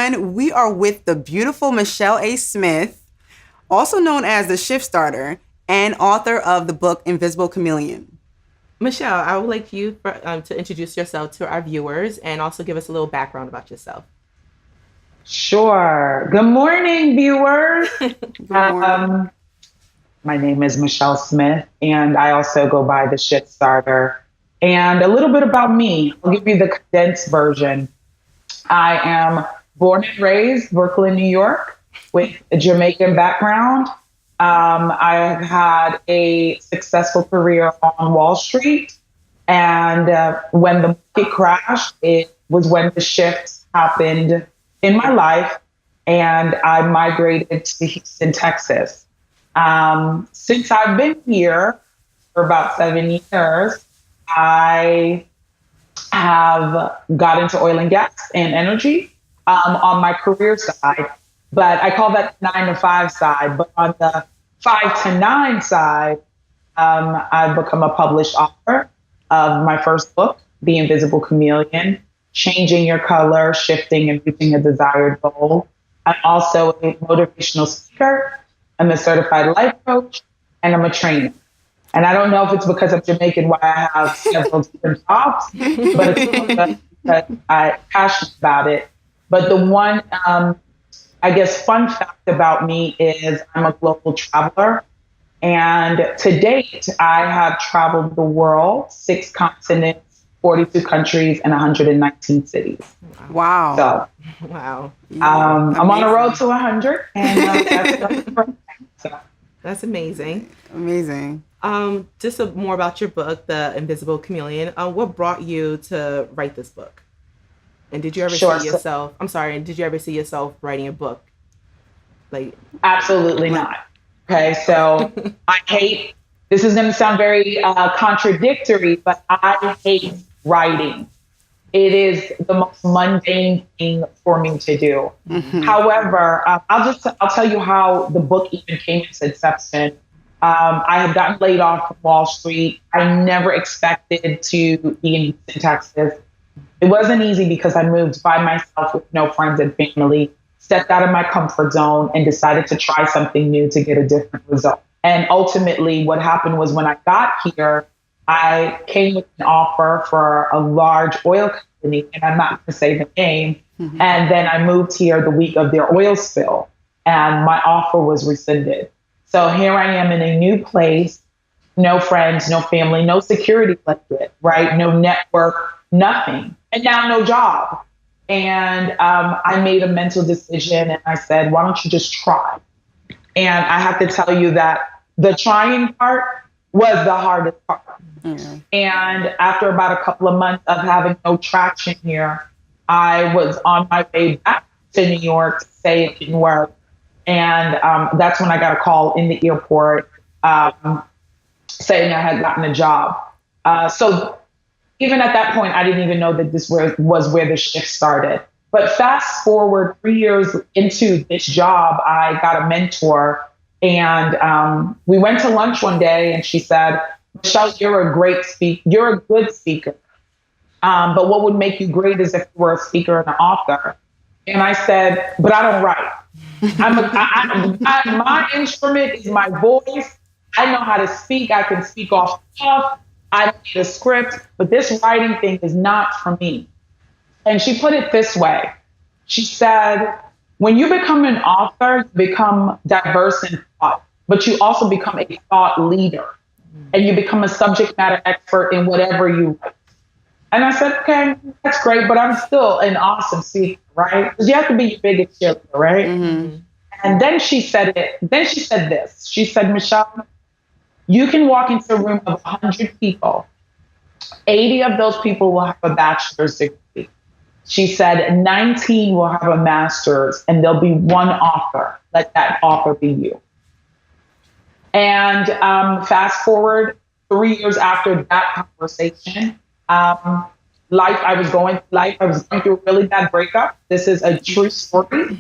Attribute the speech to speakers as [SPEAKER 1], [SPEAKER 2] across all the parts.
[SPEAKER 1] everyone. We are with the beautiful Michelle A. Smith, also known as the Shift Starter and author of the book Invisible Chameleon.
[SPEAKER 2] Michelle, I would like you to introduce yourself to our viewers and also give us a little background about yourself.
[SPEAKER 3] Sure. Good morning, viewers.
[SPEAKER 1] Good morning.
[SPEAKER 3] My name is Michelle Smith, and I also go by the Shift Starter. And a little bit about me, I'll give you the condensed version. I am born and raised Brooklyn, New York, with a Jamaican background. I've had a successful career on Wall Street. And when the market crashed, it was when the shift happened in my life. And I migrated to Houston, Texas. Since I've been here for about 7 years, I have got into oil and gas and energy on my career side, but I call that the 9 to 5 side. But on the 5 to 9 side, I've become a published author of my first book, The Invisible Chameleon, Changing Your Color, Shifting and Reaching a Desired Goal. I'm also a motivational speaker. I'm a certified life coach, and I'm a trainer. And I don't know if it's because I'm Jamaican why I have several different jobs, but it's because I'm passionate about it. But the one, I guess, fun fact about me is I'm a global traveler. And to date, I have traveled the world, 6 continents, 42 countries, and 119 cities.
[SPEAKER 1] Wow.
[SPEAKER 3] So,
[SPEAKER 2] Wow.
[SPEAKER 3] I'm on the road to 100, and
[SPEAKER 2] That's amazing.
[SPEAKER 1] Amazing.
[SPEAKER 2] Just more about your book, The Invisible Chameleon. What brought you to write this book? And did you ever see yourself? Did you ever see yourself writing a book?
[SPEAKER 3] Absolutely not. Okay, so this is going to sound very contradictory, but I hate writing. It is the most mundane thing for me to do. Mm-hmm. However, I'll tell you how the book even came into inception. I had gotten laid off from Wall Street. I never expected to be in Houston, Texas. It wasn't easy because I moved by myself with no friends and family, stepped out of my comfort zone and decided to try something new to get a different result. And ultimately what happened was when I got here, I came with an offer for a large oil company, and I'm not going to say the name. Mm-hmm. And then I moved here the week of their oil spill, and my offer was rescinded. So here I am in a new place, no friends, no family, no security blanket, right? No network, nothing. And now no job. And I made a mental decision, and I said, why don't you just try? And I have to tell you that the trying part was the hardest part. Mm-hmm. And after about a couple of months of having no traction here, I was on my way back to New York to say it didn't work. And that's when I got a call in the airport saying I had gotten a job. So even at that point, I didn't even know that this was where the shift started. But fast forward 3 years into this job, I got a mentor, and we went to lunch one day, and she said, Michelle, you're a great speaker. You're a good speaker. But what would make you great is if you were a speaker and an author. And I said, but I don't write. My instrument is my voice. I know how to speak. I can speak off the cuff. I don't need a script, but this writing thing is not for me. And she put it this way. She said, when you become an author, you become diverse in thought, but you also become a thought leader, and you become a subject matter expert in whatever you write. And I said, okay, that's great, but I'm still an awesome speaker, right? Because you have to be your biggest cheerleader, right? Mm-hmm. And then she said this. She said, Michelle, you can walk into a room of 100 people. 80 of those people will have a bachelor's degree. She said 19 will have a master's, and there'll be one author. Let that author be you. And fast forward 3 years after that conversation, I was going through a really bad breakup. This is a true story.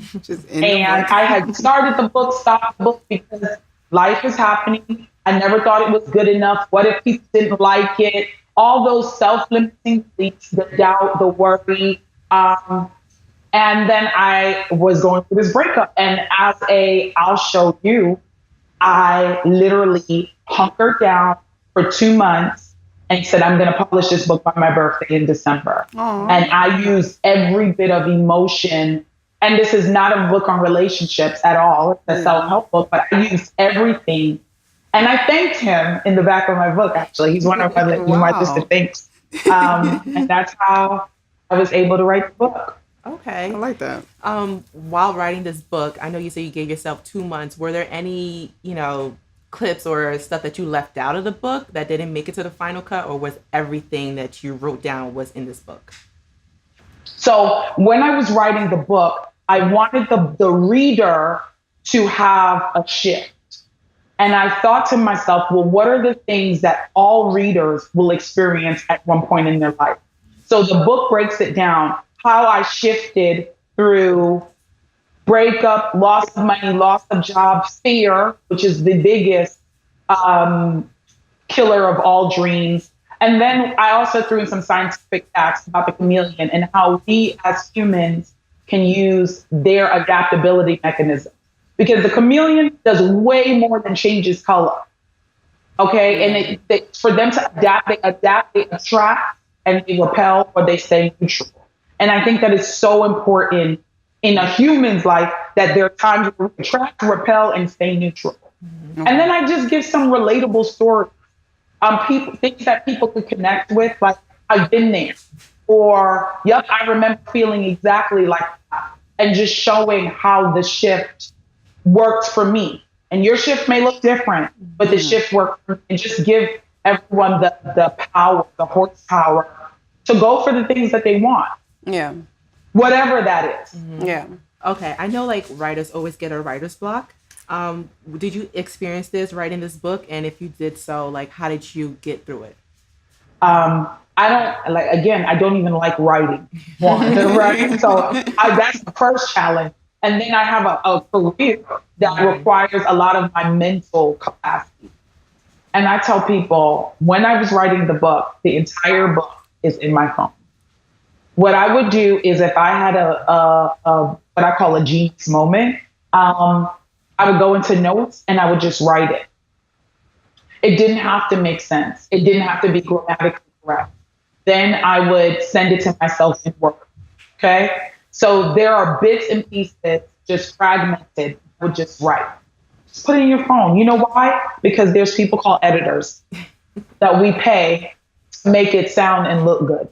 [SPEAKER 3] And I had started the book, stopped the book because life is happening. I never thought it was good enough. What if people didn't like it? All those self-limiting beliefs, the doubt, the worry. And then I was going through this breakup. And I'll show you, I literally hunkered down for 2 months and said, I'm going to publish this book by my birthday in December.
[SPEAKER 1] Aww.
[SPEAKER 3] And I used every bit of emotion. And this is not a book on relationships at all. It's a self-help book, but I used everything. And I thanked him in the back of my book, actually. He's one of my distant thanks. And that's how I was able to write the book.
[SPEAKER 2] Okay.
[SPEAKER 1] I like that.
[SPEAKER 2] While writing this book, I know you said you gave yourself 2 months. Were there any, clips or stuff that you left out of the book that didn't make it to the final cut, or was everything that you wrote down was in this book?
[SPEAKER 3] So when I was writing the book, I wanted the reader to have a shift. And I thought to myself, well, what are the things that all readers will experience at one point in their life? So the book breaks it down, how I shifted through breakup, loss of money, loss of job, fear, which is the biggest killer of all dreams. And then I also threw in some scientific facts about the chameleon and how we as humans can use their adaptability mechanism. Because the chameleon does way more than change its color. Okay. And for them to adapt, they attract, and they repel, or they stay neutral. And I think that is so important in a human's life, that there are times where we attract, repel, and stay neutral. Mm-hmm. And then I just give some relatable stories. Things that people could connect with, like, I've been there. Or, yep, I remember feeling exactly like that. And just showing how the shift worked for me. And your shift may look different, but the shift worked for me. And just give everyone the power, the horsepower to go for the things that they want.
[SPEAKER 1] Yeah.
[SPEAKER 3] Whatever that is.
[SPEAKER 1] Mm-hmm. Yeah.
[SPEAKER 2] Okay. I know writers always get a writer's block. Did you experience this writing this book? And if you did so, how did you get through it? I don't even like writing. Right? So that's the first challenge. And then I have a career that requires a lot of my mental capacity. And I tell people, when I was writing the book, the entire book is in my phone. What I would do is, if I had a what I call a genius moment, I would go into notes and I would just write it. It didn't have to make sense. It didn't have to be grammatically correct. Then I would send it to myself in work. Okay. So there are bits and pieces just fragmented. I would just write. Just put it in your phone. You know why? Because there's people called editors that we pay to make it sound and look good.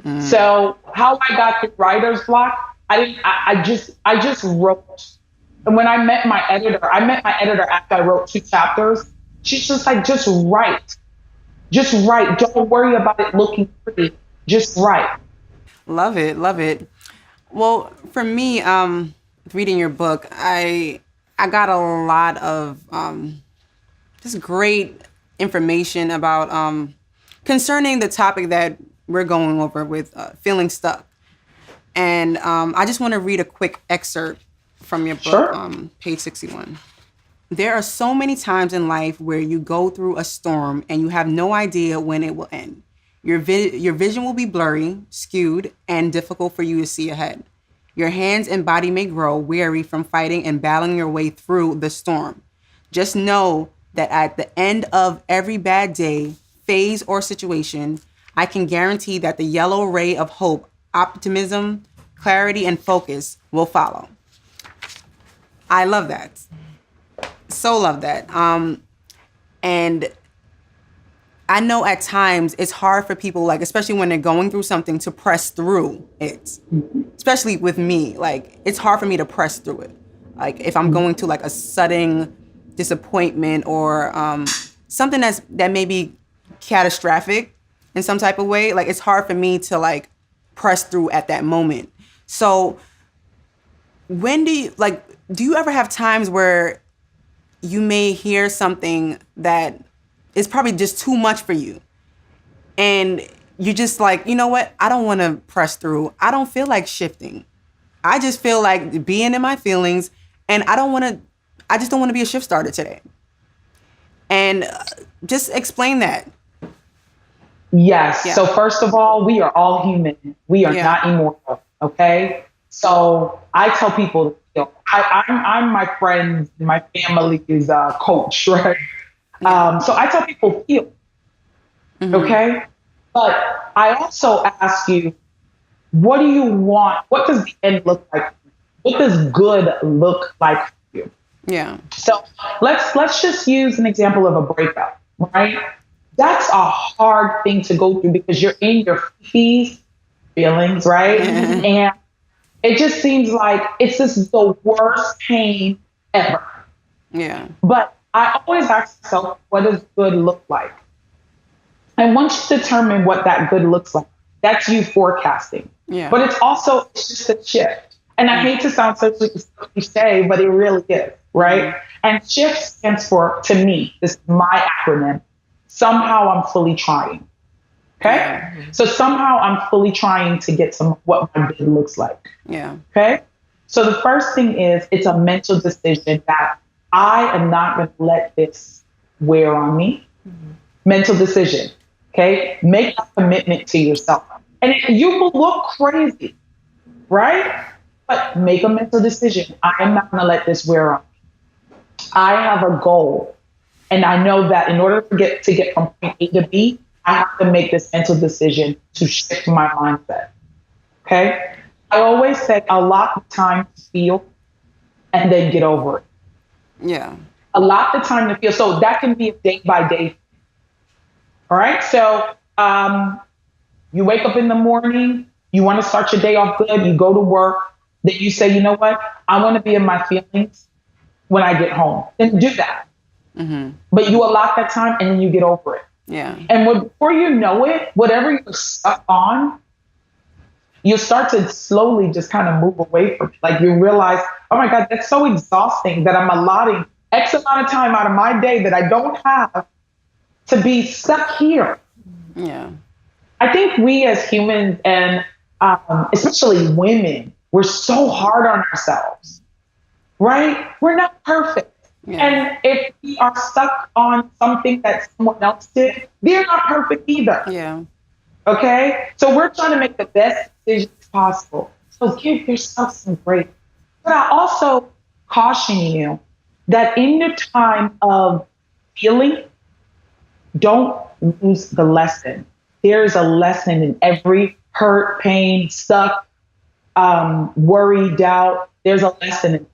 [SPEAKER 2] Mm. So how I got the writer's block, I just wrote. And when I met my editor after I wrote 2 chapters. She's just like, just write. Just write. Don't worry about it looking pretty. Just write.
[SPEAKER 1] Love it. Love it. Well, for me, reading your book, I got a lot of just great information about concerning the topic that we're going over with feeling stuck. And I just want to read a quick excerpt from your book,
[SPEAKER 3] sure.
[SPEAKER 1] Page 61. There are so many times in life where you go through a storm and you have no idea when it will end. Your vision will be blurry, skewed, and difficult for you to see ahead. Your hands and body may grow weary from fighting and battling your way through the storm. Just know that at the end of every bad day, phase, or situation, I can guarantee that the yellow ray of hope, optimism, clarity, and focus will follow. I love that. So love that. And I know at times it's hard for people, especially when they're going through something, to press through it. Especially with me, it's hard for me to press through it. If I'm going to a sudden disappointment or something that may be catastrophic in some type of way, it's hard for me to press through at that moment. So when do you ever have times where you may hear something that is probably just too much for you, and you're just you know what? I don't want to press through. I don't feel like shifting. I just feel like being in my feelings, and I just don't want to be a shift starter today. And just explain that.
[SPEAKER 3] Yes. Yeah. So first of all, we are all human. We are not immortal. Okay. So I tell people, I'm my friends, my family's coach, right? So I tell people, feel, okay? But I also ask you, what do you want? What does the end look like? What does good look like for you?
[SPEAKER 1] Yeah.
[SPEAKER 3] So let's just use an example of a breakup, right? That's a hard thing to go through because you're in your feelings, right? And it just seems like it's just the worst pain ever.
[SPEAKER 1] Yeah.
[SPEAKER 3] But I always ask myself, what does good look like? And once you determine what that good looks like, that's you forecasting.
[SPEAKER 1] Yeah.
[SPEAKER 3] But it's just a shift. And I hate to sound so cliche, but it really is, right? And shift stands for, to me, this is my acronym, somehow I'm fully trying. Okay? So somehow I'm fully trying to get to what my good looks like.
[SPEAKER 1] Yeah.
[SPEAKER 3] Okay? So the first thing is, it's a mental decision that I am not going to let this wear on me. Mental decision. Okay? Make a commitment to yourself. And you will look crazy, right? But make a mental decision. I am not going to let this wear on me. I have a goal. And I know that in order to get from point A to B, I have to make this mental decision to shift my mindset. Okay? I always say a lot of time to feel and then get over it.
[SPEAKER 1] Yeah.
[SPEAKER 3] A lot of time to feel. So that can be a day by day. All right. So you wake up in the morning, you want to start your day off good, you go to work, then you say, you know what? I want to be in my feelings when I get home. Then do that. But you allot that time and then you get over it.
[SPEAKER 1] Yeah.
[SPEAKER 3] And before you know it, whatever you're stuck on, you start to slowly just kind of move away from it. Like you realize, oh my God, that's so exhausting that I'm allotting X amount of time out of my day that I don't have to be stuck here.
[SPEAKER 1] Yeah.
[SPEAKER 3] I think we as humans and especially women, we're so hard on ourselves, right? We're not perfect. Yeah. And if we are stuck on something that someone else did, they're not perfect either.
[SPEAKER 1] Yeah.
[SPEAKER 3] Okay? So we're trying to make the best decisions possible. So give yourself some grace. But I also caution you that in the time of feeling, don't lose the lesson. There is a lesson in every hurt, pain, stuck, worry, doubt. There's a lesson in it.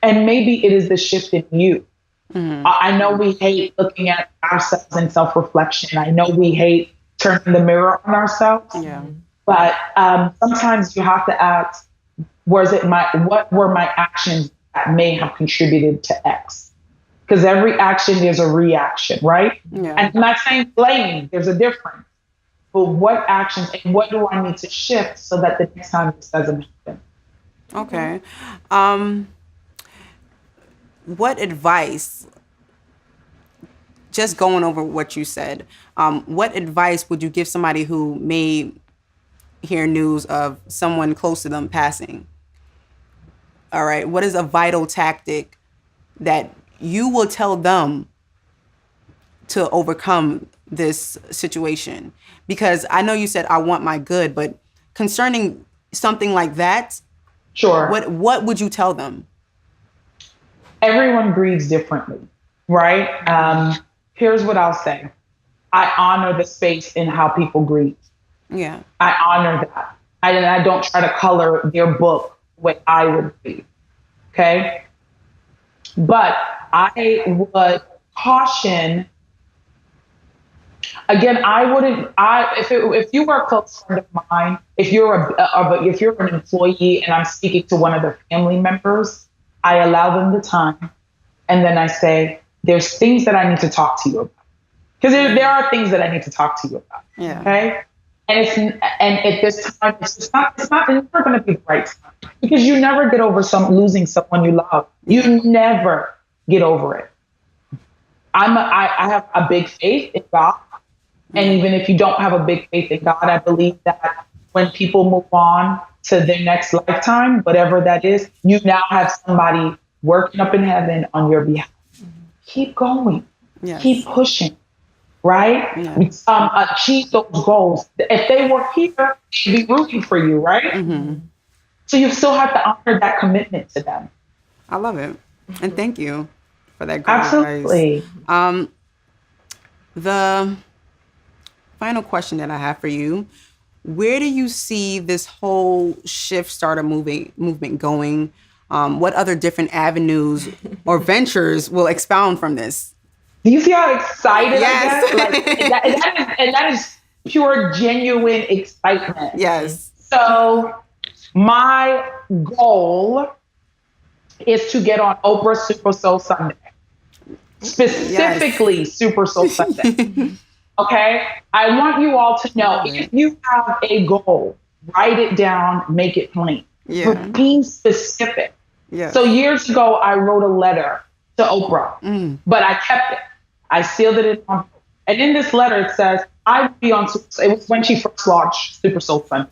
[SPEAKER 3] And maybe it is the shift in you. I know we hate looking at ourselves in self-reflection. I know we hate turning the mirror on ourselves.
[SPEAKER 1] Yeah.
[SPEAKER 3] But sometimes you have to ask, what were my actions that may have contributed to X? Because every action, there's a reaction, right?
[SPEAKER 1] Yeah.
[SPEAKER 3] And I'm not saying blame, there's a difference. But what actions and what do I need to shift so that the next time this doesn't happen?
[SPEAKER 1] Okay. What advice, just going over what you said, what advice would you give somebody who may hear news of someone close to them passing? All right. What is a vital tactic that you will tell them to overcome this situation? Because I know you said, I want my good, but concerning something like that,
[SPEAKER 3] sure.
[SPEAKER 1] What would you tell them?
[SPEAKER 3] Everyone grieves differently, right? Here's what I'll say. I honor the space in how people grieve.
[SPEAKER 1] Yeah.
[SPEAKER 3] I honor that. I don't try to color their book the way I would grieve. Okay? But I would caution, again, if you were a close friend of mine, if you're an employee and I'm speaking to one of the family members, I allow them the time. And then I say, there's things that I need to talk to you about. Because there are things that I need to talk to you about.
[SPEAKER 1] Yeah.
[SPEAKER 3] Okay. And at this time, it's never going to be the right time. Because you never get over losing someone you love. You never get over it. I have a big faith in God. And even if you don't have a big faith in God, I believe that when people move on to their next lifetime, whatever that is, you now have somebody working up in heaven on your behalf. Keep going. Yes. Keep pushing. Right? Yeah. Achieve those goals. If they were here, they'd be rooting for you, right? So you still have to honor that commitment to them.
[SPEAKER 1] I love it. And thank you for that great
[SPEAKER 3] Absolutely.
[SPEAKER 1] advice. The final question that I have for you, where do you see this whole shift starter movement going? What other different avenues or ventures will expound from this?
[SPEAKER 3] Do you see how excited
[SPEAKER 1] Yes.
[SPEAKER 3] I get? Like, that is pure, genuine excitement.
[SPEAKER 1] Yes.
[SPEAKER 3] So my goal is to get on Oprah Super Soul Sunday, specifically Super Soul Sunday. Okay? I want you all to know, if you have a goal, write it down, make it plain.
[SPEAKER 1] Yeah.
[SPEAKER 3] But be specific.
[SPEAKER 1] Yeah.
[SPEAKER 3] So years ago, I wrote a letter to Oprah, but I kept it. I sealed it in envelope. And in this letter, it says, I would be on, it was when she first launched Super Soul Sunday.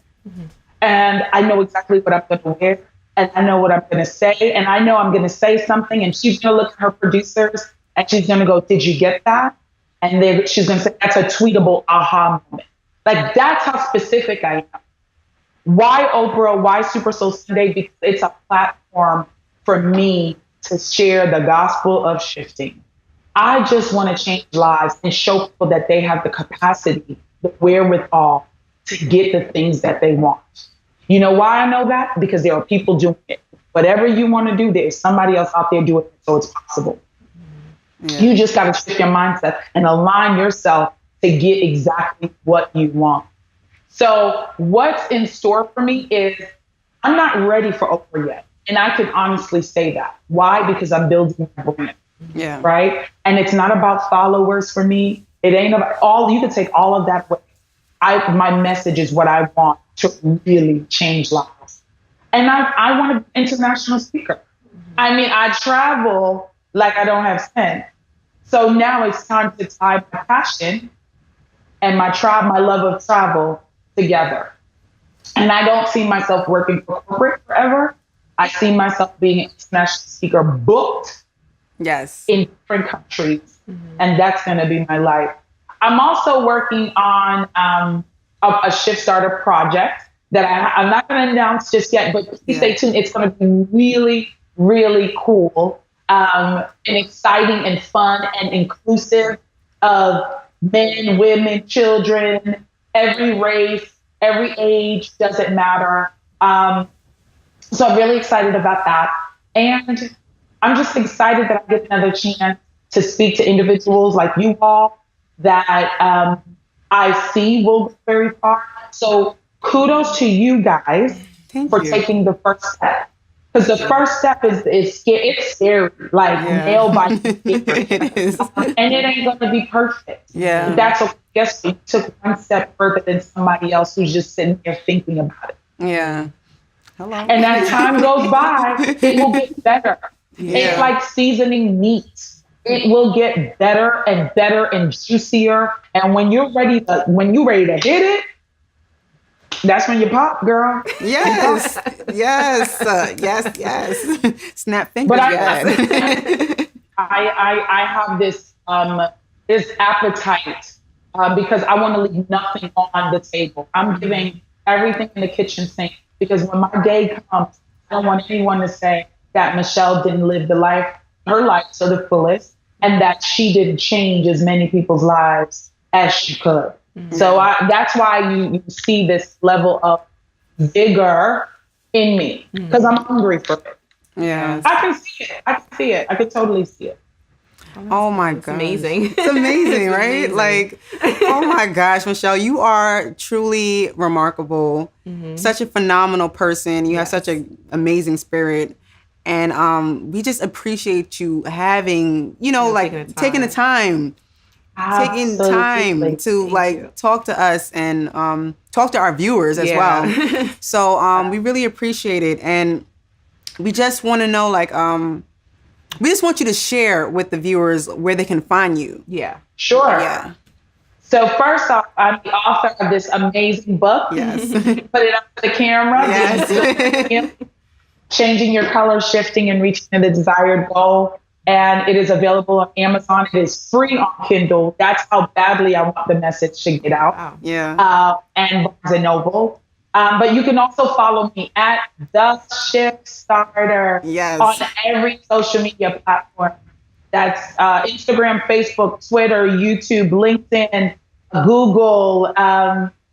[SPEAKER 3] And I know exactly what I'm going to wear. And I know what I'm going to say. And I know I'm going to say something. And she's going to look at her producers and she's going to go, did you get that? And she's going to say, that's a tweetable aha moment. Like, that's how specific I am. Why Oprah? Why Super Soul Sunday? Because it's a platform for me to share the gospel of shifting. I just want to change lives and show people that they have the capacity, the wherewithal to get the things that they want. You know why I know that? Because there are people doing it. Whatever you want to do, there's somebody else out there doing it, so it's possible. Yeah. You just got to shift your mindset and align yourself to get exactly what you want. So what's in store for me is I'm not ready for Oprah yet. And I can honestly say that. Why? Because I'm building my brand.
[SPEAKER 1] Yeah.
[SPEAKER 3] Right? And it's not about followers for me. It ain't about you can take all of that away. My message is what I want to really change lives. And I want to be an international speaker. I mean, I travel like I don't have sense. So now it's time to tie my passion and my love of travel together. And I don't see myself working for corporate forever. I see myself being an international speaker booked in different countries. And that's going to be my life. I'm also working on a shift starter project that I'm not going to announce just yet, but please stay tuned. It's going to be really, really cool and exciting and fun and inclusive of men, women, children, every race, every age, doesn't matter. So I'm really excited about that. And I'm just excited that I get another chance to speak to individuals like you all that I see will go very far. So kudos to you guys for taking the first step. Because the first step is scary. It's scary, like nail biting.
[SPEAKER 1] It is.
[SPEAKER 3] And it ain't going to be perfect.
[SPEAKER 1] Yeah.
[SPEAKER 3] But that's okay. Guess you took one step further than somebody else who's just sitting there thinking about it.
[SPEAKER 1] Yeah. Hello.
[SPEAKER 3] And as time goes by, it will get better. Yeah. It's like seasoning meat. It will get better and better and juicier. And when you're ready to hit it, that's when you pop, girl.
[SPEAKER 1] Yes. Yes. Snap fingers.
[SPEAKER 3] But I have this appetite because I want to leave nothing on the table. I'm giving everything in the kitchen sink because when my day comes, I don't want anyone to say that Michelle didn't live her life to the fullest, and that she didn't change as many people's lives as she could. Mm-hmm. So that's why you see this level of vigor in me, because I'm hungry for it.
[SPEAKER 1] Yeah,
[SPEAKER 3] I can see it. I can totally see it.
[SPEAKER 1] Oh my god,
[SPEAKER 2] amazing!
[SPEAKER 1] It's amazing, right? Amazing. Like, oh my gosh, Michelle, you are truly remarkable. Mm-hmm. Such a phenomenal person. You have such an amazing spirit. And we just appreciate you having, taking the time to talk to us and talk to our viewers as well. So we really appreciate it. And we just want to know, we just want you to share with the viewers where they can find you.
[SPEAKER 2] Yeah.
[SPEAKER 3] Sure.
[SPEAKER 1] Yeah.
[SPEAKER 3] So first off, I'm the author of this amazing book. Yes. Put it up to the camera. Yes. Changing Your Color, Shifting, and Reaching the Desired Goal. And it is available on Amazon. It is free on Kindle. That's how badly I want the message to get out.
[SPEAKER 1] Wow. Yeah.
[SPEAKER 3] And Barnes & Noble. But you can also follow me at The Shift Starter
[SPEAKER 1] Yes.
[SPEAKER 3] on every social media platform. That's Instagram, Facebook, Twitter, YouTube, LinkedIn, Google,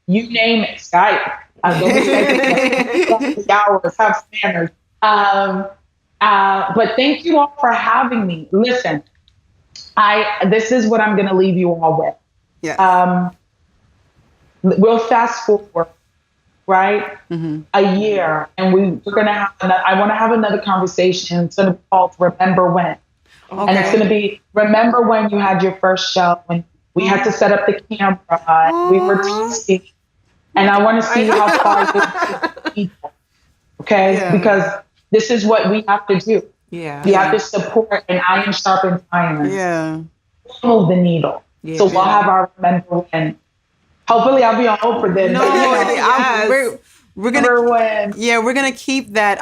[SPEAKER 3] you name it, Skype. Don't be Skype hours, have standards. But thank you all for having me. Listen, this is what I'm going to leave you all with.
[SPEAKER 1] Yeah.
[SPEAKER 3] We'll fast forward, right? A year, and we're going to have I want to have another conversation. It's going to be called Remember When.
[SPEAKER 1] Okay.
[SPEAKER 3] And it's going to be, remember when you had your first show, when we had to set up the camera, we were testing, and I want to see how far you can people. Okay?
[SPEAKER 1] Yeah.
[SPEAKER 3] Because this is what we have to do.
[SPEAKER 2] Yeah.
[SPEAKER 3] We have to support, and iron sharpens iron.
[SPEAKER 1] Yeah.
[SPEAKER 3] Move the needle.
[SPEAKER 2] Yeah.
[SPEAKER 3] So we'll have our Remember When. Hopefully I'll be on Oprah then.
[SPEAKER 1] No,
[SPEAKER 2] Yes.
[SPEAKER 1] we're gonna
[SPEAKER 3] Remember When.
[SPEAKER 1] Yeah, we're gonna keep that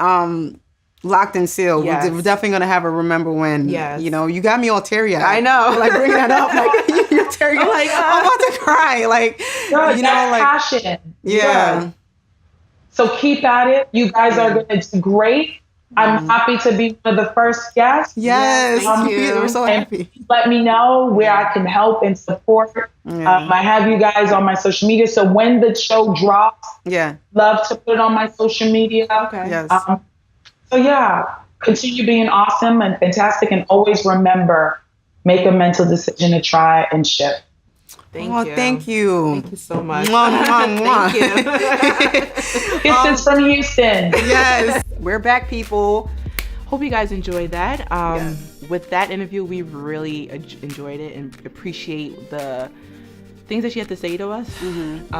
[SPEAKER 1] locked and sealed.
[SPEAKER 2] Yes.
[SPEAKER 1] We're definitely gonna have a Remember When.
[SPEAKER 2] Yes.
[SPEAKER 1] You know, you got me all teary-eyed.
[SPEAKER 2] I know.
[SPEAKER 1] Like bring that up. Like you're teary.
[SPEAKER 2] I'm like,
[SPEAKER 1] I'm about to cry. Like
[SPEAKER 3] Good,
[SPEAKER 1] you know,
[SPEAKER 3] that's
[SPEAKER 1] like
[SPEAKER 3] passion.
[SPEAKER 1] yeah.
[SPEAKER 3] Good. So keep at it. You guys are going to do great. I'm happy to be one of the first guests.
[SPEAKER 1] Yes.
[SPEAKER 2] Thank you.
[SPEAKER 1] We're so
[SPEAKER 3] And
[SPEAKER 1] happy.
[SPEAKER 3] let me know where I can help and support.
[SPEAKER 1] Yeah.
[SPEAKER 3] I have you guys on my social media. So when the show drops,
[SPEAKER 1] Yeah.
[SPEAKER 3] love to put it on my social media.
[SPEAKER 2] Okay.
[SPEAKER 1] Yes.
[SPEAKER 3] So yeah, continue being awesome and fantastic. And always remember, make a mental decision to try and shift.
[SPEAKER 2] Thank you.
[SPEAKER 1] Thank you.
[SPEAKER 2] Thank you so much.
[SPEAKER 1] Mwah, mwah, mwah.
[SPEAKER 2] Thank you.
[SPEAKER 3] Kisses from Houston.
[SPEAKER 1] Yes. We're back, people.
[SPEAKER 2] Hope you guys enjoyed that.
[SPEAKER 1] Yes.
[SPEAKER 2] With that interview, we really enjoyed it and appreciate the things that she had to say to us. Look,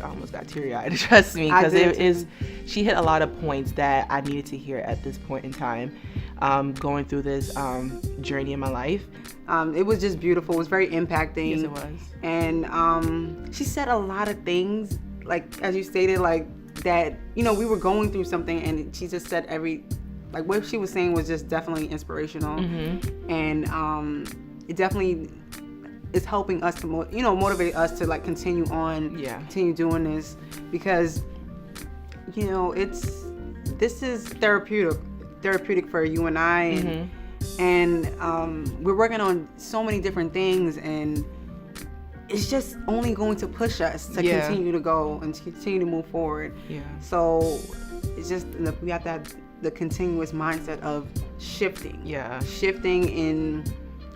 [SPEAKER 2] I almost got teary-eyed. Trust me, because she hit a lot of points that I needed to hear at this point in time, going through this journey in my life.
[SPEAKER 1] It was just beautiful. It was very impacting.
[SPEAKER 2] Yes, it was.
[SPEAKER 1] And she said a lot of things, like as you stated, like that, you know, we were going through something, and she just said like what she was saying was just definitely inspirational. And it definitely is helping us to motivate us to like continue on, continue doing this, because you know this is therapeutic for you and I, and we're working on so many different things, and it's just only going to push us to continue to go and to continue to move forward. So it's just we have to have the continuous mindset of shifting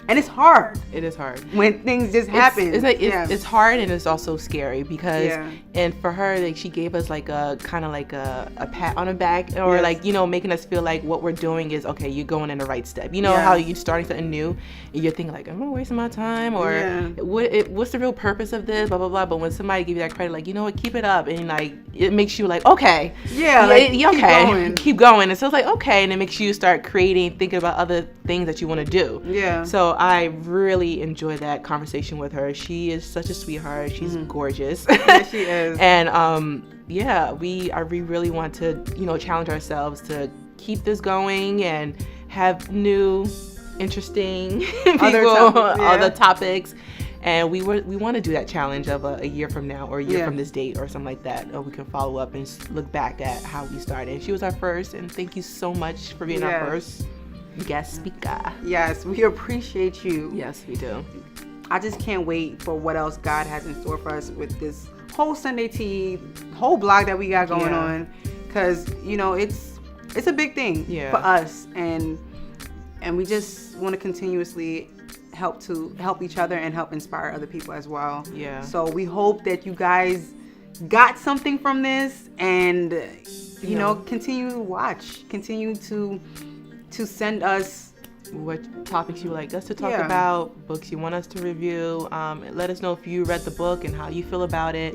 [SPEAKER 1] and it's hard.
[SPEAKER 2] It is hard
[SPEAKER 1] when things just happen.
[SPEAKER 2] It's hard, and it's also scary because and for her, like, she gave us like a kind of like a pat on the back, or like, you know, making us feel like what we're doing is okay, you're going in the right step. You know how you're starting something new and you're thinking like, am I wasting my time, or what's the real purpose of this, blah blah blah. But when somebody gives you that credit, like, you know what, keep it up, and like it makes you like, okay, keep going. And so it's like, okay, and it makes you start thinking about other things that you want to do. So I really enjoyed that conversation with her. She is such a sweetheart. She's gorgeous.
[SPEAKER 1] Yeah, she is.
[SPEAKER 2] And we really want to, you know, challenge ourselves to keep this going and have new, interesting other topics. And we want to do that challenge of a year from now, or a year from this date, or something like that. Or we can follow up and look back at how we started. And she was our first, and thank you so much for being our first guest speaker.
[SPEAKER 1] Yes, we appreciate you.
[SPEAKER 2] Yes, we do.
[SPEAKER 1] I just can't wait for what else God has in store for us with this whole Sunday Tea, whole blog that we got going on, because you know it's a big thing for us, and we just want to continuously help each other and help inspire other people as well. So we hope that you guys got something from this, and you know, continue to watch, continue to send us
[SPEAKER 2] what topics you would like us to talk about, books you want us to review. Let us know if you read the book and how you feel about it.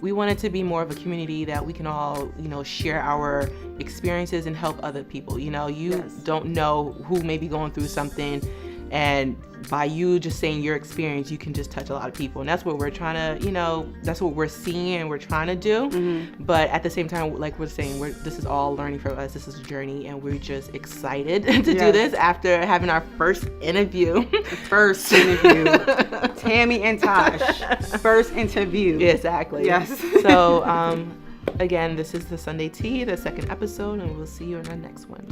[SPEAKER 2] We want it to be more of a community that we can all, you know, share our experiences and help other people. You know, you don't know who may be going through something, and by you just saying your experience, you can just touch a lot of people. And that's what we're trying to, you know, that's what we're seeing and we're trying to do. But at the same time, like we're saying, this is all learning for us. This is a journey, and we're just excited to do this after having our first interview.
[SPEAKER 1] Tammy Tami N Tash. First interview.
[SPEAKER 2] Exactly.
[SPEAKER 1] Yes.
[SPEAKER 2] So, again, this is the Sunday Tea, the second episode, and we'll see you in our next one.